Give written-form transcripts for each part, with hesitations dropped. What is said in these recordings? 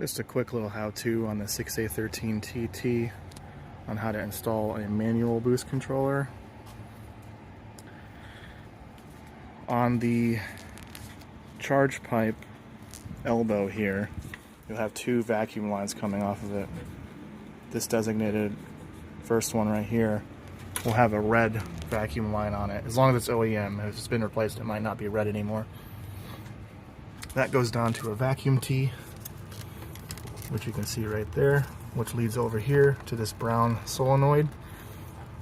Just a quick little how-to on the 6a13tt on how to install a manual boost controller. On the charge pipe elbow here, you'll have two vacuum lines coming off of it. This designated first one right here will have a red vacuum line on it. As long as it's OEM, if it's been replaced, it might not be red anymore. That goes down to a vacuum tee, which you can see right there, which leads over here to this brown solenoid,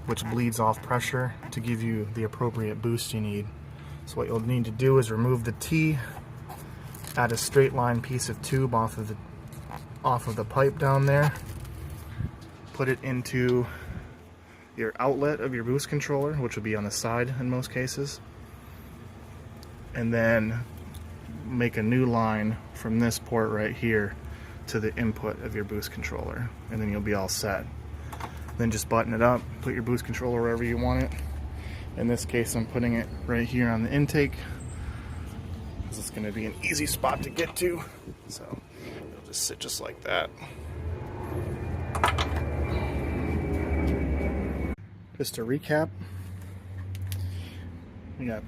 which bleeds off pressure to give you the appropriate boost you need. So what you'll need to do is remove the tee, add a straight line piece of tube off of the pipe down there, put it into your outlet of your boost controller, which will be on the side in most cases, and then make a new line from this port right here to the input of your boost controller, and then you'll be all set. Then just button it up, put your boost controller wherever you want it. In this case, I'm putting it right here on the intake because it's going to be an easy spot to get to. So it'll just sit just like that. Just to recap, we got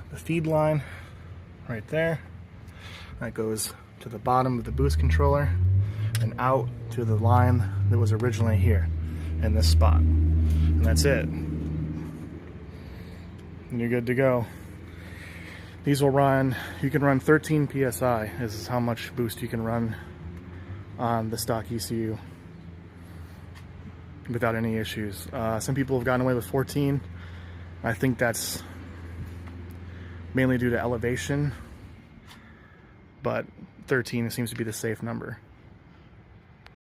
the feed line right there. That goes to the bottom of the boost controller and out to the line that was originally here in this spot. And that's it. And you're good to go. These will run, you can run 13 PSI. This is how much boost you can run on the stock ECU without any issues. Some people have gotten away with 14. I think that's mainly due to elevation, but 13 seems to be the safe number.